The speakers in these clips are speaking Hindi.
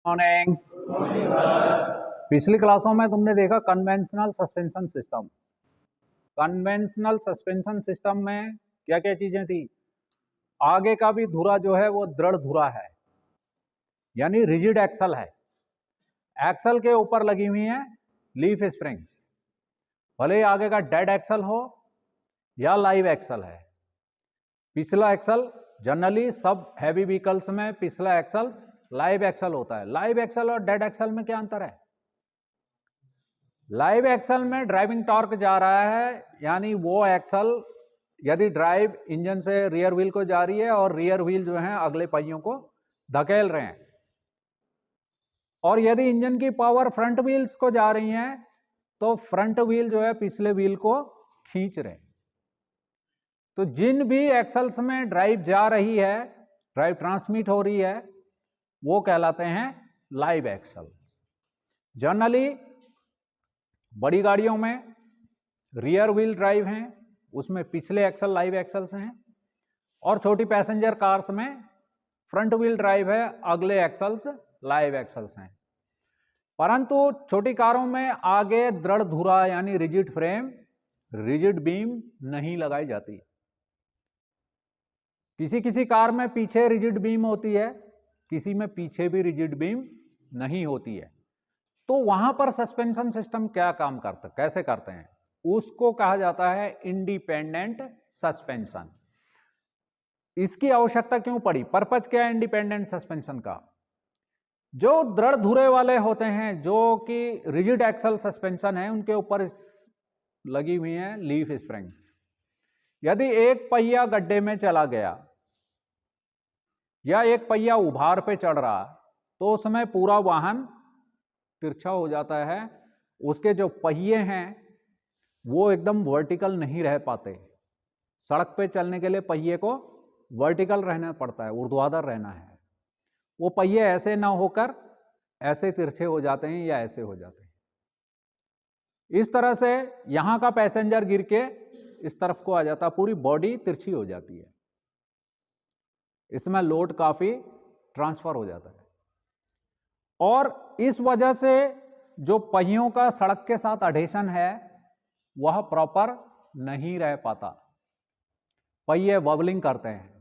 मॉर्निंग। पिछली क्लासों में तुमने देखा conventional suspension system. Conventional suspension system में क्या क्या चीजें थी? आगे का भी धुरा जो है वो दृढ़ धुरा है, यानी रिजिड एक्सल है। एक्सल के ऊपर लगी हुई है लीफ स्प्रिंग्स, भले ही आगे का डेड एक्सल हो या लाइव एक्सल है। पिछला एक्सल जनरली सब हैवी व्हीकल्स में पिछला एक्सल लाइव एक्सल होता है। लाइव एक्सल और डेड एक्सल में क्या अंतर है? लाइव एक्सल में ड्राइविंग टॉर्क जा रहा है, यानी वो एक्सल यदि ड्राइव इंजन से रियर व्हील को जा रही है और रियर व्हील जो है अगले पहियों को धकेल रहे हैं, और यदि इंजन की पावर फ्रंट व्हील्स को जा रही है तो फ्रंट व्हील जो है पिछले व्हील को खींच रहे हैं। तो जिन भी एक्सल्स में ड्राइव जा रही है, ड्राइव ट्रांसमिट हो रही है, वो कहलाते हैं लाइव एक्सल। जनरली बड़ी गाड़ियों में रियर व्हील ड्राइव हैं, उसमें पिछले एक्सल लाइव एक्सल्स हैं, और छोटी पैसेंजर कार्स में फ्रंट व्हील ड्राइव है, अगले एक्सल्स लाइव एक्सल्स हैं। परंतु छोटी कारों में आगे दृढ़ धुरा यानी रिजिड फ्रेम, रिजिड बीम नहीं लगाई जाती। किसी किसी कार में पीछे रिजिड बीम होती है, किसी में पीछे भी रिजिड बीम नहीं होती है। तो वहां पर सस्पेंशन सिस्टम क्या काम करता, कैसे करते हैं, उसको कहा जाता है इंडिपेंडेंट सस्पेंशन। इसकी आवश्यकता क्यों पड़ी, पर्पज क्या है इंडिपेंडेंट सस्पेंशन का? जो दृढ़ धुरे वाले होते हैं, जो कि रिजिड एक्सल सस्पेंशन है, उनके ऊपर लगी हुई है लीफ स्प्रिंग्स। यदि एक पहिया गड्ढे में चला गया या एक पहिया उभार पे चढ़ रहा, तो उसमें पूरा वाहन तिरछा हो जाता है। उसके जो पहिए हैं वो एकदम वर्टिकल नहीं रह पाते। सड़क पे चलने के लिए पहिए को वर्टिकल रहना पड़ता है, ऊर्ध्वाधर रहना है। वो पहिए ऐसे ना होकर ऐसे तिरछे हो जाते हैं या ऐसे हो जाते हैं। इस तरह से यहां का पैसेंजर गिर के इस तरफ को आ जाता, पूरी बॉडी तिरछी हो जाती है। इसमें लोड काफी ट्रांसफर हो जाता है, और इस वजह से जो पहियों का सड़क के साथ अडेशन है वह प्रॉपर नहीं रह पाता, पहिए वबलिंग करते हैं।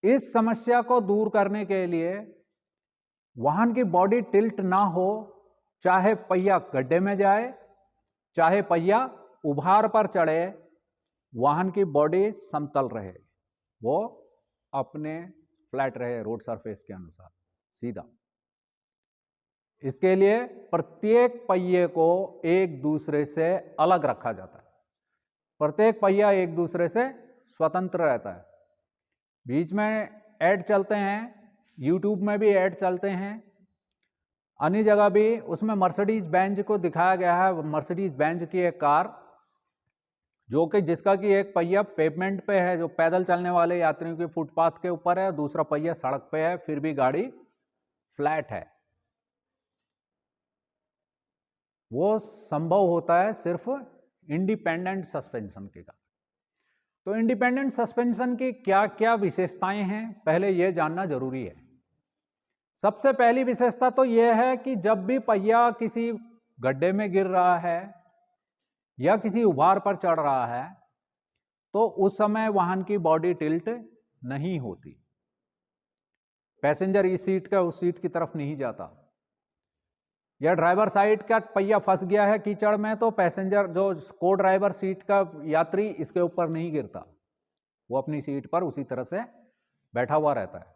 इस समस्या को दूर करने के लिए वाहन की बॉडी टिल्ट ना हो, चाहे पहिया गड्ढे में जाए चाहे पहिया उभार पर चढ़े, वाहन की बॉडी समतल रहे, वो अपने फ्लैट रहे रोड सरफेस के अनुसार सीधा। इसके लिए प्रत्येक पहिए को एक दूसरे से अलग रखा जाता है। प्रत्येक पहिया एक दूसरे से स्वतंत्र रहता है। बीच में ऐड चलते हैं, यूट्यूब में भी ऐड चलते हैं, अन्य जगह भी। उसमें मर्सिडीज बेंज को दिखाया गया है। मर्सिडीज बेंज की एक कार जो कि जिसका कि एक पहिया पेवमेंट पे है, जो पैदल चलने वाले यात्रियों के फुटपाथ के ऊपर है, दूसरा पहिया सड़क पे है, फिर भी गाड़ी फ्लैट है। वो संभव होता है सिर्फ इंडिपेंडेंट सस्पेंशन के कारण। तो इंडिपेंडेंट सस्पेंशन की क्या क्या विशेषताएं हैं, पहले यह जानना जरूरी है। सबसे पहली विशेषता तो यह है कि जब भी पहिया किसी गड्ढे में गिर रहा है या किसी उभार पर चढ़ रहा है, तो उस समय वाहन की बॉडी टिल्ट नहीं होती। पैसेंजर इस सीट का उस सीट की तरफ नहीं जाता, या ड्राइवर साइड का पहिया फंस गया है कीचड़ में, तो पैसेंजर जो को ड्राइवर सीट का यात्री इसके ऊपर नहीं गिरता, वो अपनी सीट पर उसी तरह से बैठा हुआ रहता है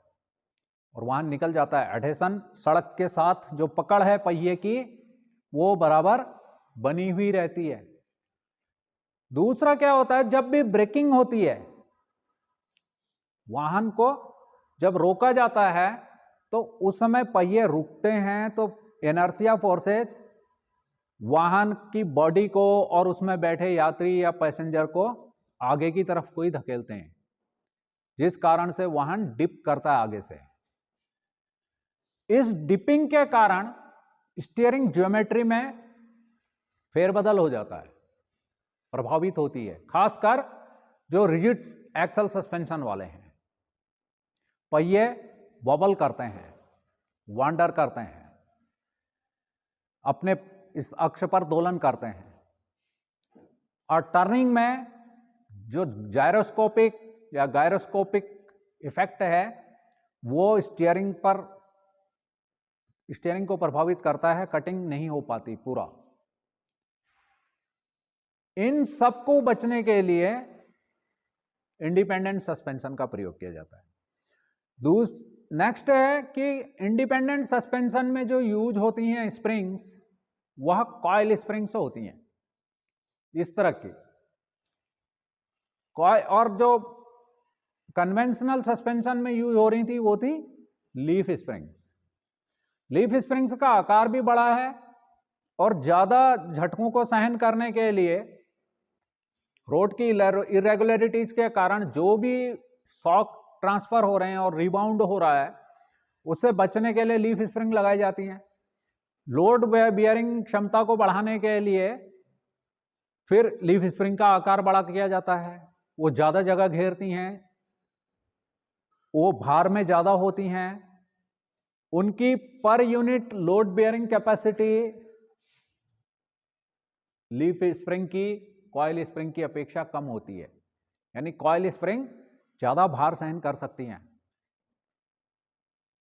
और वाहन निकल जाता है। एडहेशन सड़क के साथ जो पकड़ है पहिए की, वो बराबर बनी हुई रहती है। दूसरा क्या होता है, जब भी ब्रेकिंग होती है, वाहन को जब रोका जाता है तो उस समय पहिए रुकते हैं, तो इनर्शिया फोर्सेस वाहन की बॉडी को और उसमें बैठे यात्री या पैसेंजर को आगे की तरफ को ही धकेलते हैं, जिस कारण से वाहन डिप करता है आगे से। इस डिपिंग के कारण स्टीयरिंग ज्योमेट्री में फेरबदल हो जाता है, प्रभावित होती है, खासकर जो रिजिड एक्सल सस्पेंशन वाले हैं। पहिए वॉबल करते हैं, वांडर करते हैं, अपने इस अक्ष पर दोलन करते हैं। और टर्निंग में जो जायरोस्कोपिक या गायरोस्कोपिक इफेक्ट है वो स्टीयरिंग को प्रभावित करता है, कटिंग नहीं हो पाती पूरा। इन सबको बचने के लिए इंडिपेंडेंट सस्पेंशन का प्रयोग किया जाता है। नेक्स्ट है कि इंडिपेंडेंट सस्पेंशन में जो यूज होती हैं स्प्रिंग्स, वह कॉइल स्प्रिंग्स होती हैं इस तरह की और जो कन्वेंशनल सस्पेंशन में यूज हो रही थी वो थी लीफ स्प्रिंग्स। लीफ स्प्रिंग्स का आकार भी बड़ा है और ज्यादा झटकों को सहन करने के लिए रोड की इरेगुलरिटीज के कारण जो भी शॉक ट्रांसफर हो रहे हैं और रिबाउंड हो रहा है उससे बचने के लिए लीफ स्प्रिंग लगाई जाती हैं। लोड बियरिंग क्षमता को बढ़ाने के लिए फिर लीफ स्प्रिंग का आकार बड़ा किया जाता है। वो ज्यादा जगह घेरती हैं, वो भार में ज्यादा होती हैं, उनकी per unit load bearing capacity leaf spring की कॉइल स्प्रिंग की अपेक्षा कम होती है, यानी कॉइल स्प्रिंग ज्यादा भार सहन कर सकती हैं।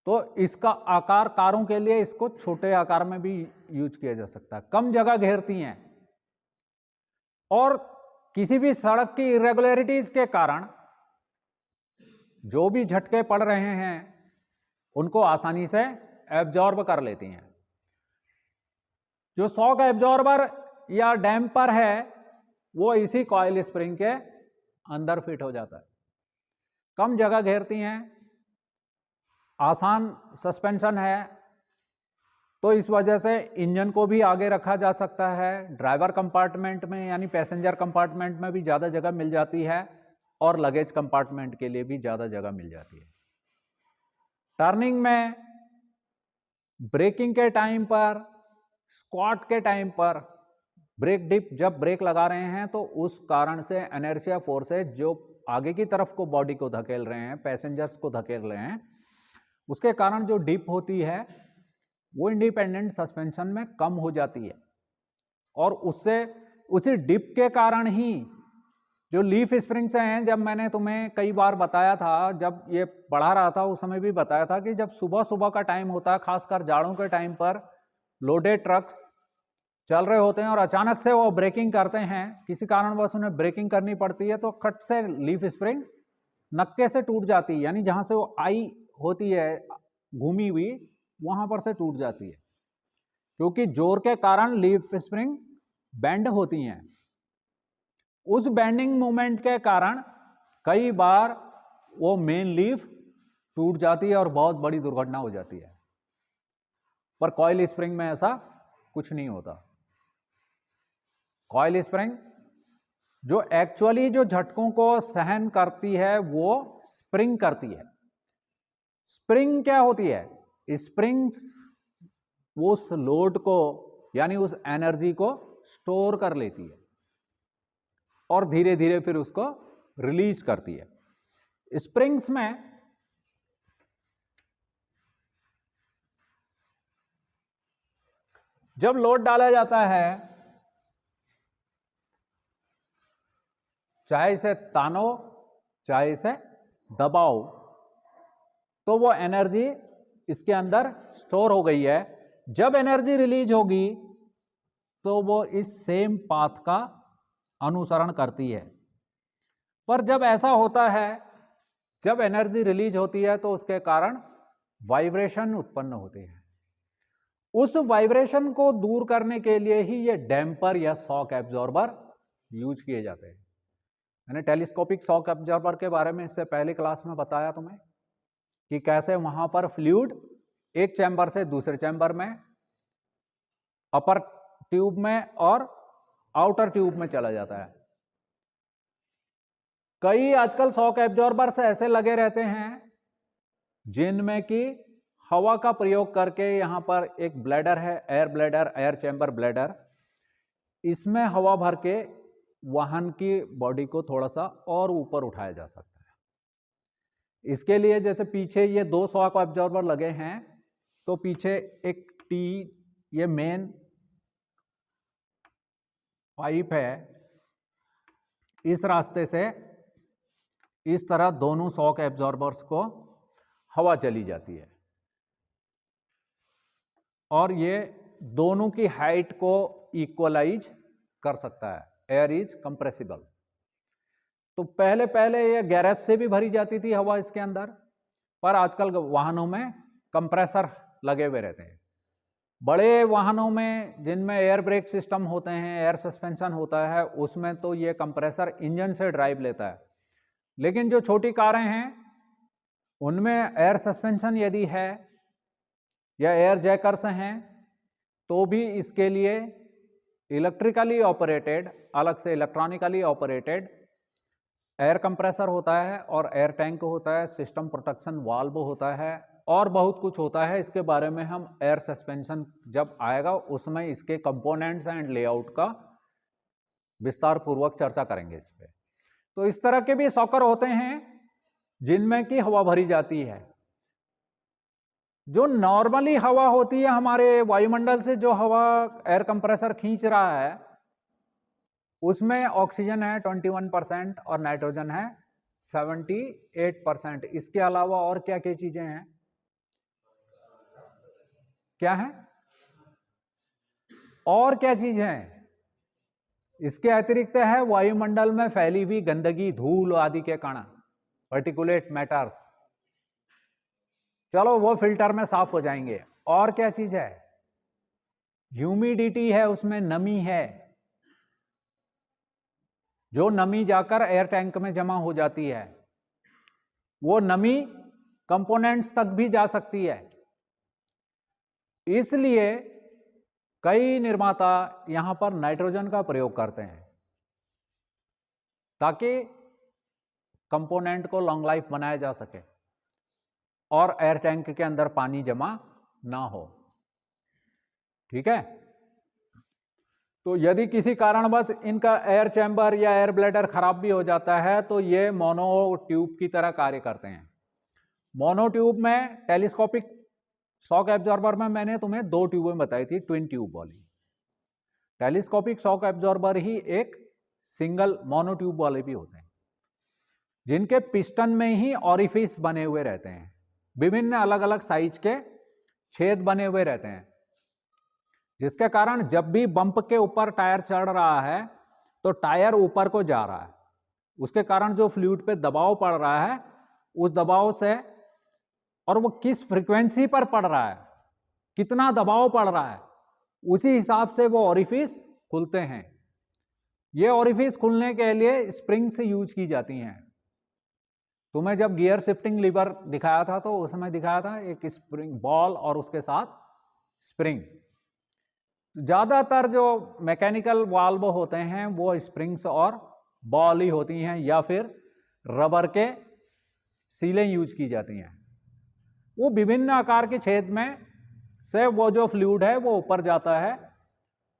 तो इसका आकार कारों के लिए इसको छोटे आकार में भी यूज किया जा सकता है, कम जगह घेरती हैं और किसी भी सड़क की इरेगुलरिटीज के कारण जो भी झटके पड़ रहे हैं उनको आसानी से एब्जॉर्ब कर लेती हैं। जो शॉक एब्जॉर्बर या डैम्पर है वो इसी कॉइल स्प्रिंग के अंदर फिट हो जाता है, कम जगह घेरती हैं, आसान सस्पेंशन है। तो इस वजह से इंजन को भी आगे रखा जा सकता है, ड्राइवर कंपार्टमेंट में यानी पैसेंजर कंपार्टमेंट में भी ज़्यादा जगह मिल जाती है और लगेज कंपार्टमेंट के लिए भी ज़्यादा जगह मिल जाती है। टर्निंग में, ब्रेकिंग के टाइम पर, स्क्वाट के टाइम पर, ब्रेक डिप जब ब्रेक लगा रहे हैं तो उस कारण से इनर्शिया फोर्सेज जो आगे की तरफ को बॉडी को धकेल रहे हैं, पैसेंजर्स को धकेल रहे हैं, उसके कारण जो डिप होती है वो इंडिपेंडेंट सस्पेंशन में कम हो जाती है। और उससे उसी डिप के कारण ही जो लीफ स्प्रिंग्स हैं, जब मैंने तुम्हें कई बार बताया था, जब ये पढ़ा रहा था उस समय भी बताया था कि जब सुबह सुबह का टाइम होता है, खासकर जाड़ों के टाइम पर लोडेड ट्रक्स चल रहे होते हैं और अचानक से वो ब्रेकिंग करते हैं, किसी कारणवश उन्हें ब्रेकिंग करनी पड़ती है तो खट से लीफ स्प्रिंग नक्के से टूट जाती है, यानी जहां से वो आई होती है घूमी हुई वहां पर से टूट जाती है, क्योंकि जोर के कारण लीफ स्प्रिंग बेंड होती हैं। उस बेंडिंग मूवमेंट के कारण कई बार वो मेन लीफ टूट जाती है और बहुत बड़ी दुर्घटना हो जाती है। पर कॉइल स्प्रिंग में ऐसा कुछ नहीं होता। कॉइल स्प्रिंग जो एक्चुअली जो झटकों को सहन करती है वो स्प्रिंग करती है। स्प्रिंग क्या होती है? स्प्रिंग्स उस लोड को यानी उस एनर्जी को स्टोर कर लेती है और धीरे धीरे फिर उसको रिलीज करती है। स्प्रिंग्स में जब लोड डाला जाता है, चाहे इसे तानो चाहे इसे दबाओ, तो वो एनर्जी इसके अंदर स्टोर हो गई है। जब एनर्जी रिलीज होगी तो वो इस सेम पाथ का अनुसरण करती है। पर जब ऐसा होता है, जब एनर्जी रिलीज होती है तो उसके कारण वाइब्रेशन उत्पन्न होती है। उस वाइब्रेशन को दूर करने के लिए ही ये डैम्पर या शॉक एब्जॉर्बर यूज किए जाते हैं। मैंने टेलीस्कोपिक शॉक एब्जॉर्बर के बारे में इससे पहले क्लास में बताया तुम्हें कि कैसे वहां पर फ्लूइड एक चैम्बर से दूसरे चैम्बर में, अपर ट्यूब में और आउटर ट्यूब में चला जाता है। कई आजकल शॉक एब्जॉर्बर्स ऐसे लगे रहते हैं जिनमें कि हवा का प्रयोग करके, यहां पर एक ब्लैडर है, air bladder, air chamber bladder, इसमें हवा भर के वाहन की बॉडी को थोड़ा सा और ऊपर उठाया जा सकता है। इसके लिए जैसे पीछे ये 2 शॉक एब्जॉर्बर लगे हैं, तो पीछे एक टी, ये मेन पाइप है, इस रास्ते से इस तरह दोनों शॉक एब्जॉर्बर्स को हवा चली जाती है और ये दोनों की हाइट को इक्वलाइज कर सकता है। Air is compressible. तो पहले पहले ये गैरेज से भी भरी जाती थी हवा इसके अंदर, पर आजकल वाहनों में कंप्रेसर लगे हुए रहते हैं। बड़े वाहनों में जिनमें एयर ब्रेक सिस्टम होते हैं, एयर सस्पेंशन होता है, उसमें तो ये कंप्रेसर इंजन से ड्राइव लेता है। लेकिन जो छोटी कारें हैं उनमें एयर सस्पेंशन यदि है या एयर जैकर्स हैं तो भी इसके लिए इलेक्ट्रिकली ऑपरेटेड, अलग से इलेक्ट्रॉनिकली ऑपरेटेड एयर कंप्रेसर होता है और एयर टैंक होता है, सिस्टम प्रोटेक्शन वाल्व होता है और बहुत कुछ होता है। इसके बारे में हम एयर सस्पेंशन जब आएगा उसमें इसके कंपोनेंट्स एंड लेआउट का विस्तार पूर्वक चर्चा करेंगे इस पे। तो इस तरह के भी सॉकर होते हैं जिनमें की हवा भरी जाती है। जो नॉर्मली हवा होती है हमारे वायुमंडल से, जो हवा एयर कंप्रेसर खींच रहा है, उसमें ऑक्सीजन है 21% और नाइट्रोजन है 78%। इसके अलावा और क्या क्या चीजें हैं? क्या है और क्या चीज है? इसके अतिरिक्त है वायुमंडल में फैली हुई गंदगी, धूल आदि के कण, पार्टिकुलेट मैटर्स। चलो वो फिल्टर में साफ हो जाएंगे। और क्या चीज है? ह्यूमिडिटी है, उसमें नमी है, जो नमी जाकर एयर टैंक में जमा हो जाती है। वो नमी कंपोनेंट्स तक भी जा सकती है। इसलिए कई निर्माता यहां पर नाइट्रोजन का प्रयोग करते हैं ताकि कंपोनेंट को लॉन्ग लाइफ बनाया जा सके और एयर टैंक के अंदर पानी जमा ना हो। ठीक है। तो यदि किसी कारणवश इनका एयर चैम्बर या एयर ब्लैडर खराब भी हो जाता है तो ये मोनो ट्यूब की तरह कार्य करते हैं। मोनो ट्यूब में टेलीस्कोपिक शॉक एब्जॉर्बर में मैंने तुम्हें 2 ट्यूबें बताई थी, ट्विन ट्यूब वाली। टेलीस्कोपिक शॉक एब्जॉर्बर ही एक सिंगल मोनो ट्यूब वाले भी होते हैं, जिनके पिस्टन में ही ऑरिफिस बने हुए रहते हैं, विभिन्न अलग अलग साइज के छेद बने हुए रहते हैं, जिसके कारण जब भी बंप के ऊपर टायर चढ़ रहा है तो टायर ऊपर को जा रहा है। उसके कारण जो फ्लूइड पे दबाव पड़ रहा है, उस दबाव से, और वो किस फ्रीक्वेंसी पर पड़ रहा है, कितना दबाव पड़ रहा है, उसी हिसाब से वो ऑरिफिस खुलते हैं। ये ऑरिफिस खुलने के लिए स्प्रिंग्स यूज की जाती हैं। तुम्हें जब गियर शिफ्टिंग लीवर दिखाया था तो उसमें दिखाया था एक स्प्रिंग बॉल और उसके साथ स्प्रिंग। ज्यादातर जो मैकेनिकल वाल्व होते हैं वो स्प्रिंग्स और बॉल ही होती हैं, या फिर रबर के सीलें यूज की जाती हैं। वो विभिन्न आकार के छेद में से वो जो फ्लूइड है वो ऊपर जाता है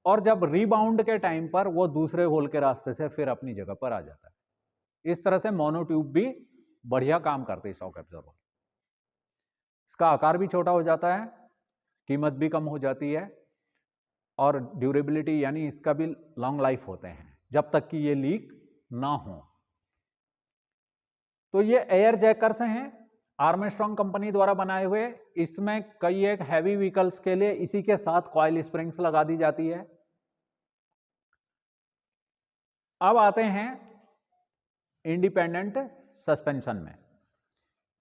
और जब रीबाउंड के टाइम पर वो दूसरे होल के रास्ते से फिर अपनी जगह पर आ जाता है। इस तरह से मोनो ट्यूब भी बढ़िया काम करते हैं शॉक एब्जॉर्बर। इसका आकार भी छोटा हो जाता है, कीमत भी कम हो जाती है और ड्यूरेबिलिटी यानी इसका भी लॉन्ग लाइफ होते हैं जब तक कि ये लीक ना हो। तो ये एयर जैकर्स हैं, आर्मस्ट्रॉन्ग कंपनी द्वारा बनाए हुए। इसमें कई एक हैवी व्हीकल्स के लिए इसी के साथ कॉइल स्प्रिंग्स लगा दी जाती है। अब आते हैं इंडिपेंडेंट सस्पेंशन में।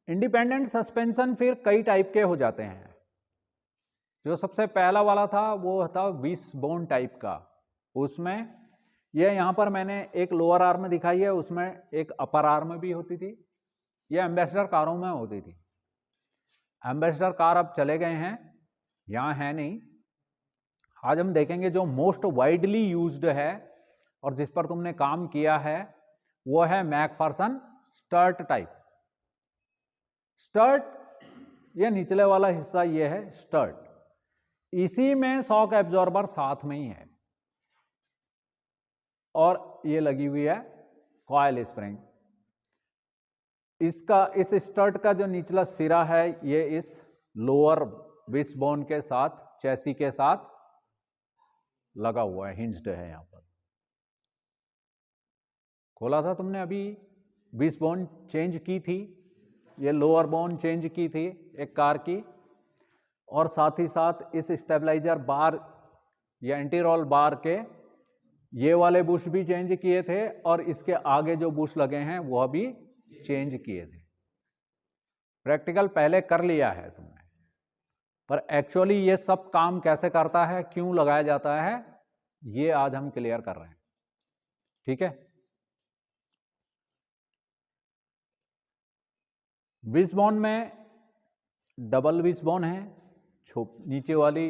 इंडिपेंडेंट सस्पेंशन फिर कई टाइप के हो जाते हैं। जो सबसे पहला वाला था वो था विश बोन टाइप का। उसमें यह यहां पर मैंने एक लोअर आर्म दिखाई है, उसमें एक अपर आर्म भी होती थी। यह एम्बेसडर कारों में होती थी। एम्बेसडर कार अब चले गए हैं, यहां है नहीं। आज हम देखेंगे जो मोस्ट वाइडली यूज्ड है और जिस पर तुमने काम किया है वो है मैकफर्सन स्टर्ट टाइप। स्टर्ट, यह निचले वाला हिस्सा ये है स्टर्ट। इसी में शॉक एब्जॉर्बर साथ में ही है और ये लगी हुई है कॉइल स्प्रिंग। इसका, इस स्टर्ट का जो निचला सिरा है ये इस लोअर विसबोन के साथ, चैसी के साथ लगा हुआ है, हिंज्ड है। यहां पर खोला था तुमने अभी, विसबोन चेंज की थी, ये लोअर बोन चेंज की थी एक कार की, और साथ ही साथ इस स्टेबलाइजर बार या एंटी रोल बार के ये वाले बुश भी चेंज किए थे, और इसके आगे जो बुश लगे हैं वह भी चेंज किए थे। प्रैक्टिकल पहले कर लिया है तुमने, पर एक्चुअली ये सब काम कैसे करता है, क्यों लगाया जाता है, ये आज हम क्लियर कर रहे हैं। ठीक है। विसबोन में डबल विसबोन है, नीचे वाली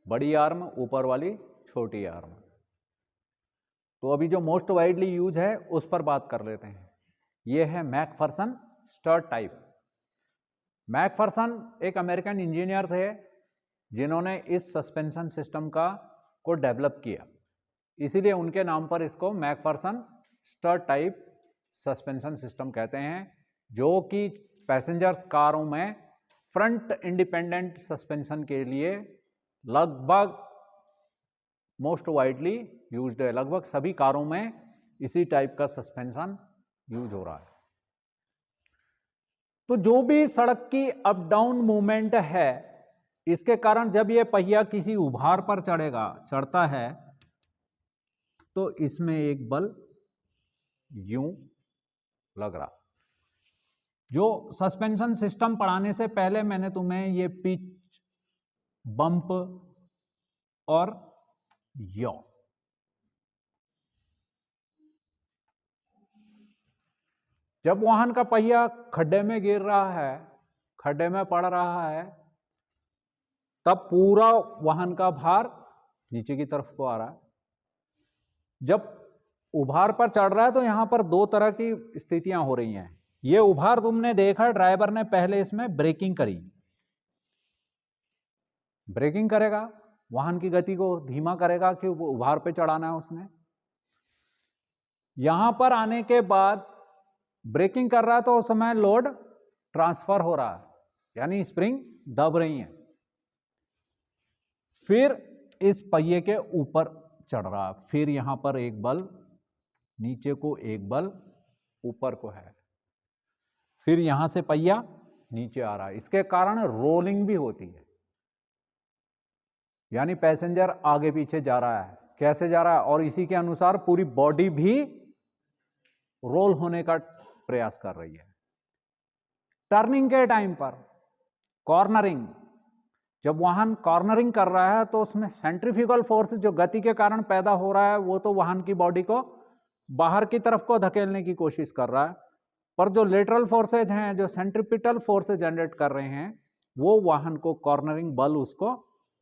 बड़ी आर्म, ऊपर वाली छोटी आर्म। तो अभी जो मोस्ट वाइडली यूज है उस पर बात कर लेते हैं। ये है मैकफर्सन स्टर्ट टाइप। मैकफर्सन एक अमेरिकन इंजीनियर थे जिन्होंने इस सस्पेंशन सिस्टम को डेवलप किया, इसीलिए उनके नाम पर इसको MacPherson strut type suspension system कहते हैं, जो कि पैसेंजर्स कारों में फ्रंट इंडिपेंडेंट सस्पेंशन के लिए लगभग मोस्ट वाइडली यूज्ड है। लगभग सभी कारों में इसी टाइप का सस्पेंशन यूज हो रहा है। तो जो भी सड़क की अप डाउन मूवमेंट है, इसके कारण जब ये पहिया किसी उभार पर चढ़ता है, तो इसमें एक बल यूं लग रहा। जो सस्पेंशन सिस्टम पढ़ाने से पहले मैंने तुम्हें ये पिच, बम्प और यो, जब वाहन का पहिया खड्डे में गिर रहा है, खड्डे में पड़ रहा है, तब पूरा वाहन का भार नीचे की तरफ को आ रहा है। जब उभार पर चढ़ रहा है तो यहां पर दो तरह की स्थितियां हो रही हैं। ये उभार तुमने देखा, ड्राइवर ने पहले इसमें ब्रेकिंग करी, ब्रेकिंग करेगा, वाहन की गति को धीमा करेगा कि वो उभार पे चढ़ाना है उसने। यहां पर आने के बाद ब्रेकिंग कर रहा है तो उस समय लोड ट्रांसफर हो रहा है, यानी स्प्रिंग दब रही है। फिर इस पहिए के ऊपर चढ़ रहा है, फिर यहां पर एक बल नीचे को, एक बल ऊपर को है, फिर यहां से पहिया नीचे आ रहा है। इसके कारण रोलिंग भी होती है, यानी पैसेंजर आगे पीछे जा रहा है, कैसे जा रहा है, और इसी के अनुसार पूरी बॉडी भी रोल होने का प्रयास कर रही है। टर्निंग के टाइम पर कॉर्नरिंग, जब वाहन कॉर्नरिंग कर रहा है तो उसमें सेंट्रीफ्यूगल फोर्स जो गति के कारण पैदा हो रहा है, वो तो वाहन की बॉडी को बाहर की तरफ को धकेलने की कोशिश कर रहा है, पर जो लेटरल फोर्सेज हैं, जो सेंट्रीपिटल फोर्सेज जनरेट कर रहे हैं, वो वाहन को कॉर्नरिंग बल उसको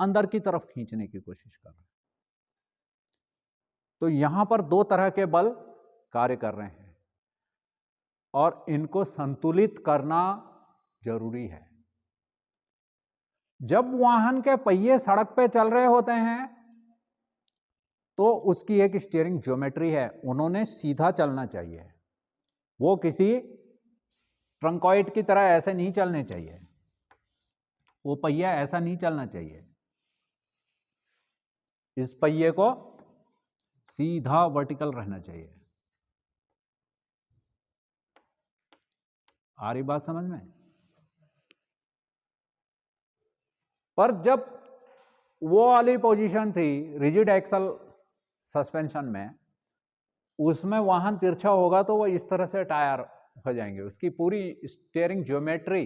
अंदर की तरफ खींचने की कोशिश कर रहे हैं। तो यहां पर दो तरह के बल कार्य कर रहे हैं और इनको संतुलित करना जरूरी है। जब वाहन के पहिए सड़क पे चल रहे होते हैं तो उसकी एक स्टीयरिंग ज्योमेट्री है, उन्होंने सीधा चलना चाहिए, वो किसी ट्रंकॉइड की तरह ऐसे नहीं चलने चाहिए, वो पहिया ऐसा नहीं चलना चाहिए। इस पहिए को सीधा वर्टिकल रहना चाहिए। आ रही बात समझ में? पर जब वो वाली पोजीशन थी रिजिड एक्सल सस्पेंशन में, उसमें वाहन तिरछा होगा तो वो इस तरह से टायर हो जाएंगे। उसकी पूरी स्टीयरिंग ज्योमेट्री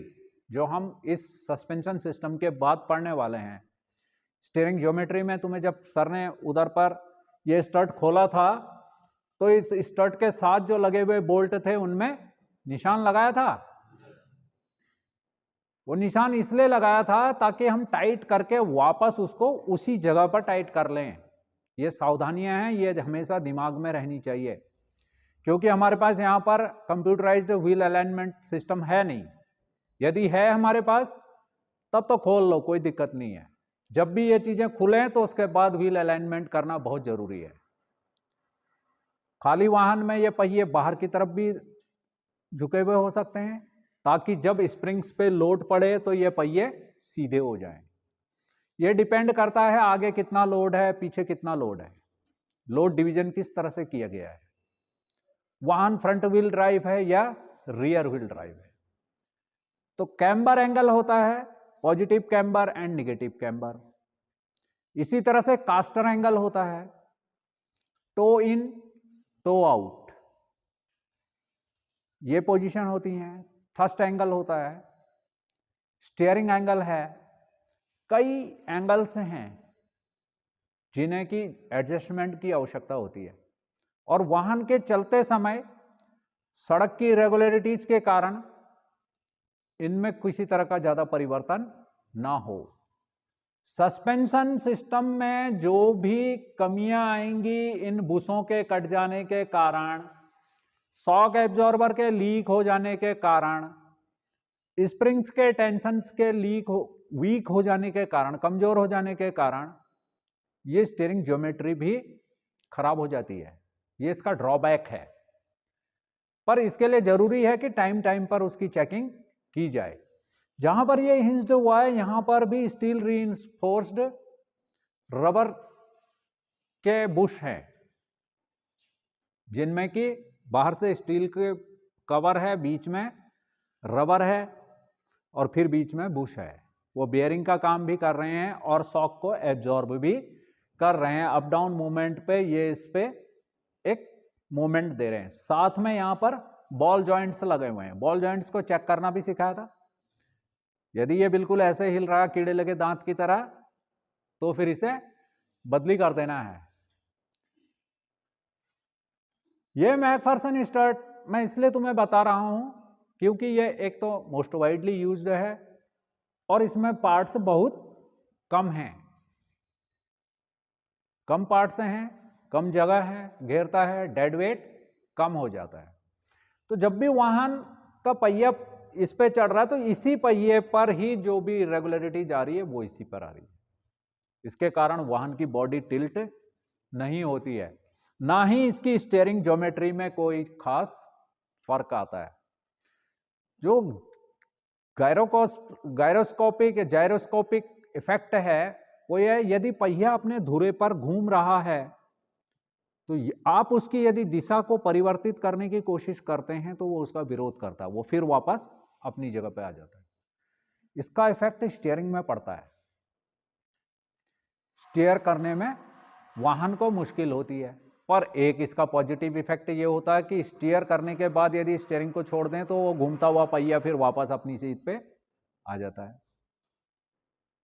जो हम इस सस्पेंशन सिस्टम के बाद पढ़ने वाले हैं, स्टीयरिंग ज्योमेट्री में तुम्हें जब सर ने उधर पर ये स्टड खोला था तो इस स्टड के साथ जो लगे हुए बोल्ट थे उनमें निशान लगाया था। वो निशान इसलिए लगाया था ताकि हम टाइट करके वापस उसको उसी जगह पर टाइट कर लें। ये सावधानियां हैं, ये हमेशा दिमाग में रहनी चाहिए, क्योंकि हमारे पास यहाँ पर कंप्यूटराइज्ड व्हील अलाइनमेंट सिस्टम है नहीं। यदि है हमारे पास तब तो खोल लो, कोई दिक्कत नहीं है। जब भी ये चीजें खुलें तो उसके बाद व्हील अलाइनमेंट करना बहुत जरूरी है। खाली वाहन में ये पहिए बाहर की तरफ भी झुके हुए हो सकते हैं ताकि जब स्प्रिंग्स पे लोड पड़े तो ये पहिए सीधे हो जाएं। ये डिपेंड करता है आगे कितना लोड है, पीछे कितना लोड है, लोड डिवीजन किस तरह से किया गया है, वाहन फ्रंट व्हील ड्राइव है या रियर व्हील ड्राइव है। तो कैम्बर एंगल होता है positive camber and negative camber. इसी तरह से कास्टर एंगल होता है, टो इन टो आउट, ये पोजीशन होती हैं। थर्स्ट एंगल होता है, स्टीयरिंग एंगल है। कई एंगल्स हैं जिन्हें की एडजस्टमेंट की आवश्यकता होती है, और वाहन के चलते समय सड़क की रेगुलरिटीज के कारण इनमें किसी तरह का ज्यादा परिवर्तन ना हो। सस्पेंशन सिस्टम में जो भी कमियां आएंगी इन बुशों के कट जाने के कारण, शॉक एब्जॉर्बर के लीक हो जाने के कारण, स्प्रिंग्स के टेंशंस के वीक हो जाने के कारण, कमजोर हो जाने के कारण ये स्टीयरिंग ज्योमेट्री भी खराब हो जाती है। ये इसका ड्रॉबैक है, पर इसके लिए जरूरी है कि टाइम टाइम पर उसकी चेकिंग की जाए। जहां पर ये हिंज्ड हुआ है यहां पर भी स्टील रीइंफोर्स्ड रबर के बुश हैं, जिनमें कि बाहर से स्टील के कवर है, बीच में रबर है और फिर बीच में बुश है। वो बेयरिंग का काम भी कर रहे हैं और शॉक को एब्जॉर्ब भी कर रहे हैं। अप डाउन मूवमेंट पे ये इस पे एक मूवमेंट दे रहे हैं। साथ में यहां पर बॉल जॉइंट्स लगे हुए हैं। बॉल जॉइंट्स को चेक करना भी सिखाया था। यदि ये बिल्कुल ऐसे हिल रहा है कीड़े लगे दांत की तरह, तो फिर इसे बदली कर देना है। ये मैकफर्सन स्टड मैं इसलिए तुम्हें बता रहा हूं क्योंकि ये एक तो मोस्ट वाइडली यूज्ड है और इसमें पार्ट्स बहुत कम हैं, कम पार्ट्स हैं, कम जगह है, घेरता है, डेड वेट कम हो जाता है। तो जब भी वाहन का पहिया इस पे चढ़ रहा है तो इसी पहिए पर ही जो भी रेगुलरिटी जा रही है वो इसी पर आ रही है। इसके कारण वाहन की बॉडी टिल्ट नहीं होती है, ना ही इसकी स्टीयरिंग ज्योमेट्री में कोई खास फर्क आता है। जो जायरोस्कोपिक इफेक्ट है वो ये, यदि पहिया अपने धुरे पर घूम रहा है तो आप उसकी यदि दिशा को परिवर्तित करने की कोशिश करते हैं तो वो उसका विरोध करता है, वो फिर वापस अपनी जगह पे आ जाता है। इसका इफेक्ट स्टीयरिंग में पड़ता है। स्टीयर करने में वाहन को मुश्किल होती है, पर एक इसका पॉजिटिव इफेक्ट ये होता है कि स्टीयर करने के बाद यदि स्टीयरिंग को छोड़ दें तो वो घूमता हुआ पहिया फिर वापस अपनी सीट पे आ जाता है।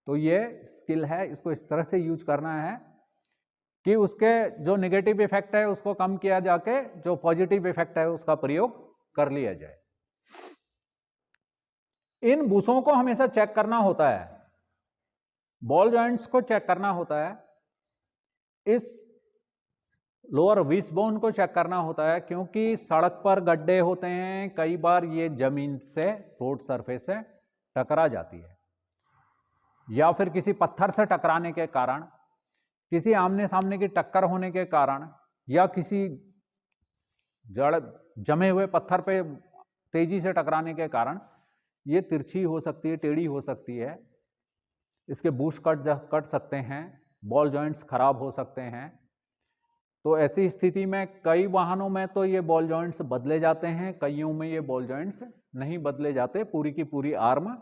तो ये स्किल है, इसको इस तरह से यूज करना है कि उसके जो नेगेटिव इफेक्ट है उसको कम किया जाके जो पॉजिटिव इफेक्ट है उसका प्रयोग कर लिया जाए। इन बुशों को हमेशा चेक करना होता है, बॉल जॉइंट्स को चेक करना होता है, इस लोअर विश बोन को चेक करना होता है, क्योंकि सड़क पर गड्ढे होते हैं, कई बार ये जमीन से, रोड सरफेस से टकरा जाती है, या फिर किसी पत्थर से टकराने के कारण, किसी आमने सामने की टक्कर होने के कारण, या किसी जड़ जमे हुए पत्थर पे तेजी से टकराने के कारण ये तिरछी हो सकती है, टेढ़ी हो सकती है, इसके बुश कट सकते हैं, बॉल जॉइंट्स खराब हो सकते हैं। तो ऐसी स्थिति में कई वाहनों में तो ये बॉल जॉइंट्स बदले जाते हैं, कईयों में ये बॉल जॉइंट्स नहीं बदले जाते, पूरी की पूरी आर्म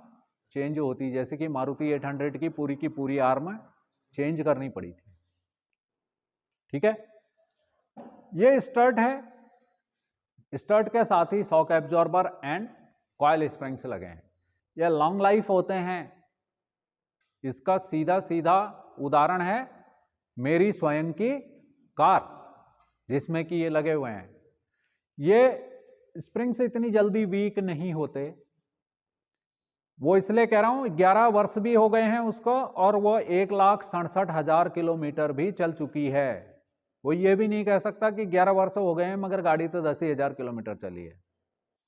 चेंज होती, जैसे कि मारुति 800 की पूरी आर्म चेंज करनी पड़ी थी। ठीक है, ये स्टड है, स्टड के साथ ही shock absorber and coil springs लगे हैं। ये लॉन्ग लाइफ होते हैं। इसका सीधा सीधा उदाहरण है मेरी स्वयं की कार, जिसमें कि ये लगे हुए हैं। ये स्प्रिंग्स इतनी जल्दी वीक नहीं होते, वो इसलिए कह रहा हूं 11 वर्ष भी हो गए हैं उसको, और वो 1,67,000 किलोमीटर भी चल चुकी है। वो ये भी नहीं कह सकता कि 11 वर्ष हो गए हैं मगर गाड़ी तो 10,000 किलोमीटर चली है,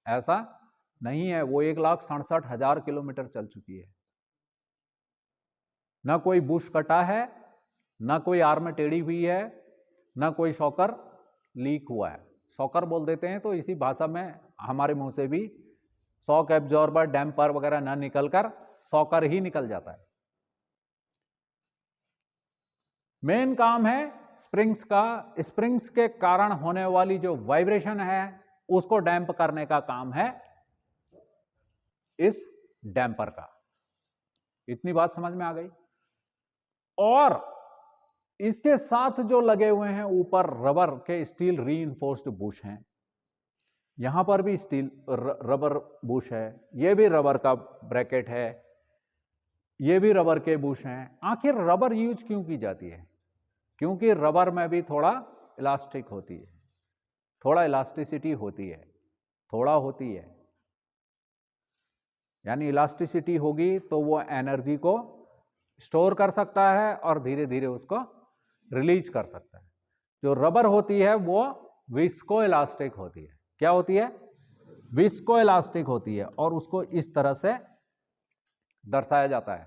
ऐसा नहीं है। वो 1,67,000 किलोमीटर चल चुकी है। ना कोई बुश कटा है, ना कोई आर्म टेढ़ी हुई है, ना कोई शॉकर लीक हुआ है। शॉकर बोल देते हैं तो इसी भाषा में हमारे मुंह से भी शॉक एब्जॉर्बर, डैम्पर वगैरह ना निकलकर शॉकर ही निकल जाता है। मेन काम है स्प्रिंग्स का, स्प्रिंग्स के कारण होने वाली जो वाइब्रेशन है उसको डैम्प करने का काम है इस डैम्पर का। इतनी बात समझ में आ गई। और इसके साथ जो लगे हुए हैं ऊपर रबर के स्टील रीइंफोर्स्ड बुश हैं, यहां पर भी स्टील रबर बुश है, ये भी रबर का ब्रैकेट है, ये भी रबर के बुश हैं। आखिर रबर यूज क्यों की जाती है? क्योंकि रबर में भी थोड़ा इलास्टिक होती है, थोड़ा इलास्टिसिटी होती है, थोड़ा होती है, यानी इलास्टिसिटी होगी तो वो एनर्जी को स्टोर कर सकता है और धीरे धीरे उसको रिलीज कर सकता है। जो रबर होती है वो विस्को इलास्टिक होती है। क्या होती है? विस्को इलास्टिक होती है, और उसको इस तरह से दर्शाया जाता है।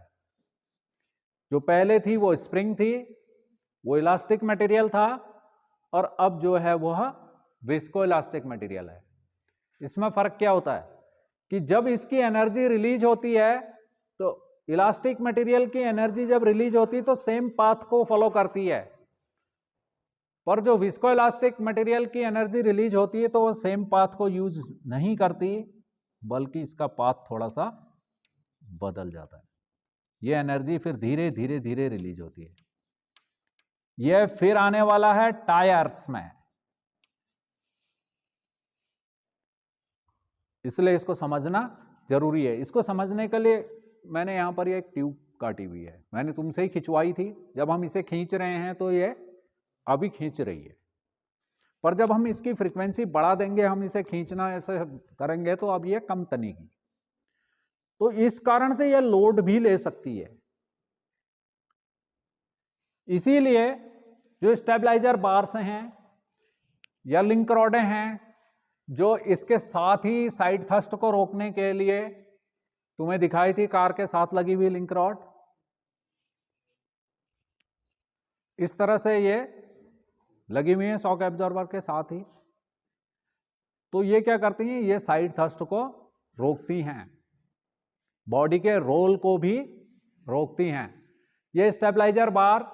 जो पहले थी वो स्प्रिंग थी, वो इलास्टिक मटेरियल था, और अब जो है वह विस्को इलास्टिक मटेरियल है। इसमें फर्क क्या होता है कि जब इसकी एनर्जी रिलीज होती है तो इलास्टिक मटेरियल की एनर्जी जब रिलीज होती है तो सेम पाथ को फॉलो करती है, पर जो विस्को इलास्टिक मटेरियल की एनर्जी रिलीज होती है तो वो सेम पाथ को यूज नहीं करती, बल्कि इसका पाथ थोड़ा सा बदल जाता है। ये एनर्जी फिर धीरे धीरे धीरे रिलीज होती है। ये फिर आने वाला है टायर्स में, इसलिए इसको समझना जरूरी है। इसको समझने के लिए मैंने यहां पर एक ट्यूब काटी हुई है, मैंने तुमसे ही खिंचवाई थी। जब हम इसे खींच रहे हैं तो ये अभी खींच रही है, पर जब हम इसकी फ्रीक्वेंसी बढ़ा देंगे, हम इसे खींचना ऐसे करेंगे तो अब ये कम तनेगी, तो इस कारण से यह लोड भी ले सकती है। इसीलिए जो स्टेबलाइजर बार्स हैं या लिंक रॉडें हैं, जो इसके साथ ही साइड थ्रस्ट को रोकने के लिए तुम्हें दिखाई थी कार के साथ लगी हुई लिंक रॉड, इस तरह से ये लगी हुई है शॉक एब्जॉर्बर के साथ ही। तो ये क्या करती हैं? ये साइड थ्रस्ट को रोकती हैं, बॉडी के रोल को भी रोकती हैं। ये स्टेबलाइजर बार,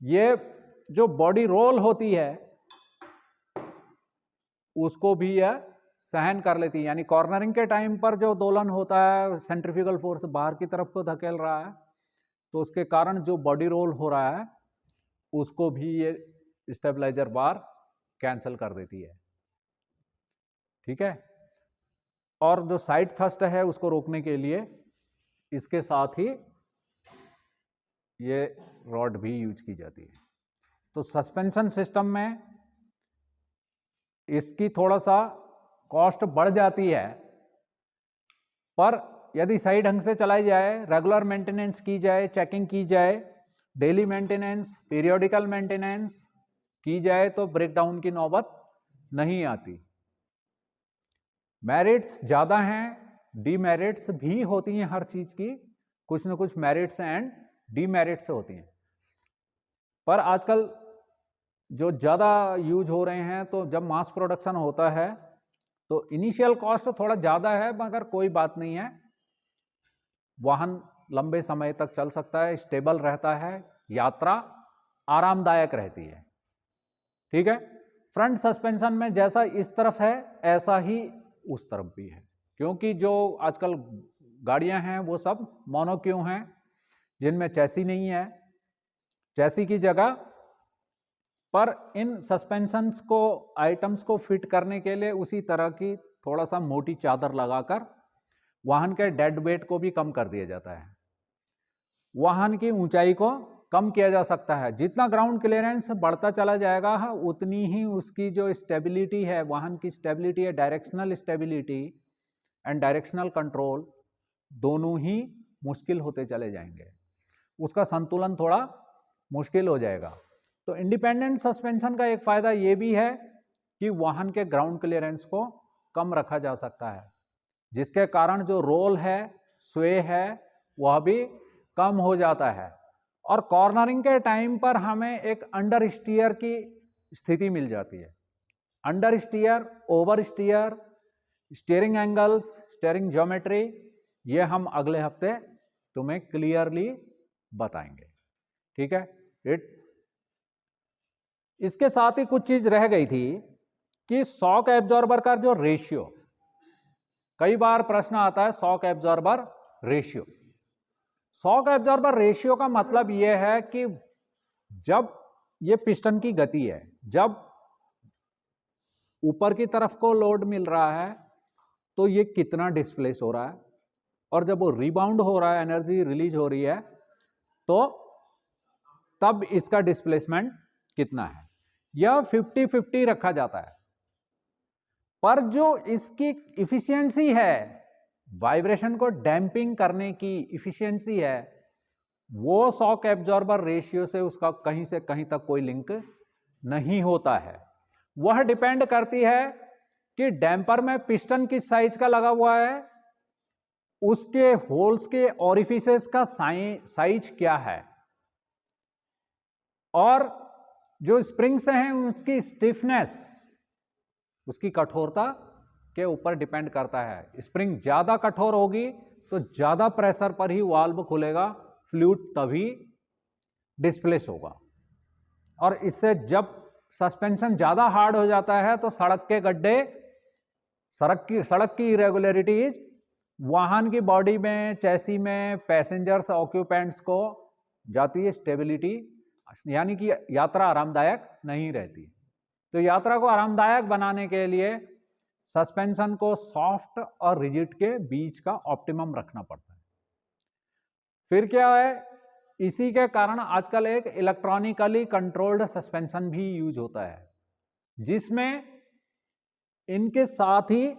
ये जो बॉडी रोल होती है उसको भी यह सहन कर लेती है, यानी कॉर्नरिंग के टाइम पर जो दोलन होता है, सेंट्रीफ्यूगल फोर्स बाहर की तरफ को धकेल रहा है, तो उसके कारण जो बॉडी रोल हो रहा है उसको भी ये स्टेबलाइजर बार कैंसिल कर देती है। ठीक है। और जो साइड थ्रस्ट है उसको रोकने के लिए इसके साथ ही ये रॉड भी यूज की जाती है। तो सस्पेंशन सिस्टम में इसकी थोड़ा सा कॉस्ट बढ़ जाती है, पर यदि सही ढंग से चलाई जाए, रेगुलर मेंटेनेंस की जाए, चेकिंग की जाए, डेली मेंटेनेंस, पीरियोडिकल मेंटेनेंस की जाए तो ब्रेकडाउन की नौबत नहीं आती। मेरिट्स ज़्यादा हैं, डीमेरिट्स भी होती हैं हर चीज़ की, कुछ न कुछ मेरिट्स एंड डीमेरिट्स होती हैं। पर आजकल जो ज़्यादा यूज हो रहे हैं, तो जब मास प्रोडक्शन होता है तो इनिशियल कॉस्ट थोड़ा ज़्यादा है, मगर कोई बात नहीं है, वाहन लंबे समय तक चल सकता है, स्टेबल रहता है, यात्रा आरामदायक रहती है। ठीक है। फ्रंट सस्पेंशन में जैसा इस तरफ है ऐसा ही उस तरफ भी है, क्योंकि जो आजकल गाड़ियां हैं वो सब मोनोक्यू हैं, जिनमें चैसी नहीं है। चैसी की जगह पर इन सस्पेंशंस को, आइटम्स को फिट करने के लिए उसी तरह की थोड़ा सा मोटी चादर लगाकर वाहन के डेड वेट को भी कम कर दिया जाता है। वाहन की ऊंचाई को कम किया जा सकता है। जितना ग्राउंड क्लियरेंस बढ़ता चला जाएगा उतनी ही उसकी जो स्टेबिलिटी है, वाहन की स्टेबिलिटी है, directional stability and directional control दोनों ही मुश्किल होते चले जाएंगे, उसका संतुलन थोड़ा मुश्किल हो जाएगा। तो इंडिपेंडेंट सस्पेंशन का एक फ़ायदा ये भी है कि वाहन के ग्राउंड क्लियरेंस को कम रखा जा सकता है, जिसके कारण जो रोल है, स्वे है, वह भी कम हो जाता है। और कॉर्नरिंग के टाइम पर हमें एक अंडर स्टीयर की स्थिति मिल जाती है। Understeer, oversteer, steering angles, steering geometry, ये हम अगले हफ्ते तुम्हें क्लियरली बताएंगे। ठीक है। इट इसके साथ ही कुछ चीज रह गई थी कि शॉक एब्जॉर्बर का जो रेशियो, कई बार प्रश्न आता है shock absorber ratio. Shock absorber ratio का मतलब यह है कि जब ये पिस्टन की गति है, जब ऊपर की तरफ को लोड मिल रहा है तो ये कितना डिस्प्लेस हो रहा है, और जब वो रिबाउंड हो रहा है, एनर्जी रिलीज हो रही है, तो तब इसका डिस्प्लेसमेंट कितना है। यह 50-50 रखा जाता है। पर जो इसकी इफिशियंसी है, वाइब्रेशन को डैंपिंग करने की इफिशियंसी है, वो शॉक एब्जॉर्बर रेशियो से उसका कहीं से कहीं तक कोई लिंक नहीं होता है। वह डिपेंड करती है कि डैम्पर में पिस्टन किस साइज का लगा हुआ है, उसके होल्स के ओरिफिसेस का साइज क्या है, और जो स्प्रिंग्स हैं उसकी स्टिफनेस, उसकी कठोरता के ऊपर डिपेंड करता है। स्प्रिंग ज्यादा कठोर होगी तो ज्यादा प्रेशर पर ही वाल्व खुलेगा, फ्लूइड तभी डिस्प्लेस होगा। और इससे जब सस्पेंशन ज्यादा हार्ड हो जाता है तो सड़क के गड्ढे, सड़क की इरेगुलरिटीज वाहन की बॉडी में, चैसी में, पैसेंजर्स ऑक्यूपेंट्स को जाती है स्टेबिलिटी, यानी कि यात्रा आरामदायक नहीं रहती। तो यात्रा को आरामदायक बनाने के लिए सस्पेंशन को सॉफ्ट और रिजिड के बीच का ऑप्टिमम रखना पड़ता है। फिर क्या है, इसी के कारण आजकल एक इलेक्ट्रॉनिकली कंट्रोल्ड सस्पेंशन भी यूज होता है, जिसमें इनके साथ ही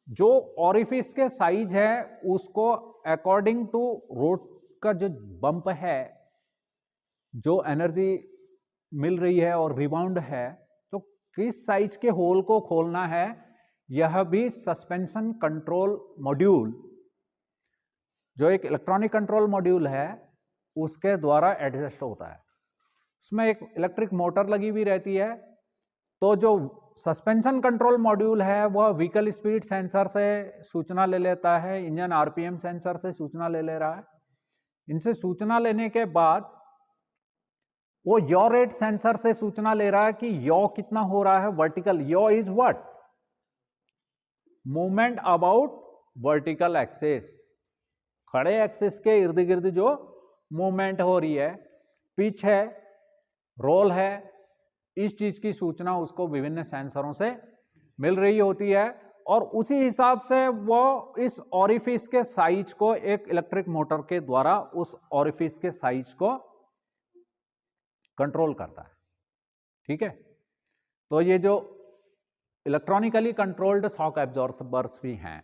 जो ऑरिफिस के साइज है उसको अकॉर्डिंग टू रोड का जो बम्प है, जो एनर्जी मिल रही है और रिबाउंड है, तो किस साइज के होल को खोलना है, यह भी सस्पेंशन कंट्रोल मॉड्यूल, जो एक इलेक्ट्रॉनिक कंट्रोल मॉड्यूल है, उसके द्वारा एडजस्ट होता है। उसमें एक इलेक्ट्रिक मोटर लगी हुई रहती है। तो जो सस्पेंशन कंट्रोल मॉड्यूल है वह व्हीकल स्पीड सेंसर से सूचना ले लेता है, इंजन आरपीएम सेंसर से सूचना ले ले रहा है। इनसे सूचना लेने के बाद वो यॉ रेट सेंसर से सूचना ले रहा है कि यॉ कितना हो रहा है, vertical. Yaw is what? Movement about vertical axis, खड़े एक्सिस के इर्द गिर्द जो मूवमेंट हो रही है, पिच है, रोल है, इस चीज की सूचना उसको विभिन्न सेंसरों से मिल रही होती है, और उसी हिसाब से वो इस ऑरिफिस के साइज को एक इलेक्ट्रिक मोटर के द्वारा उस ऑरिफिस के साइज को कंट्रोल करता है। ठीक है, तो ये जो इलेक्ट्रॉनिकली कंट्रोल्ड शॉक एब्जॉर्बर्स भी हैं।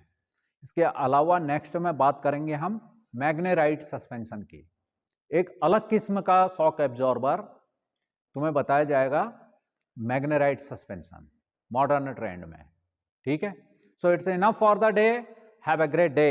इसके अलावा नेक्स्ट में बात करेंगे हम मैग्नेराइट सस्पेंशन की। एक अलग किस्म का शॉक एब्जॉर्बर तुम्हें बताया जाएगा, मैग्नेराइट सस्पेंशन, मॉडर्न ट्रेंड में। ठीक है, so it's enough for the day, have a great day.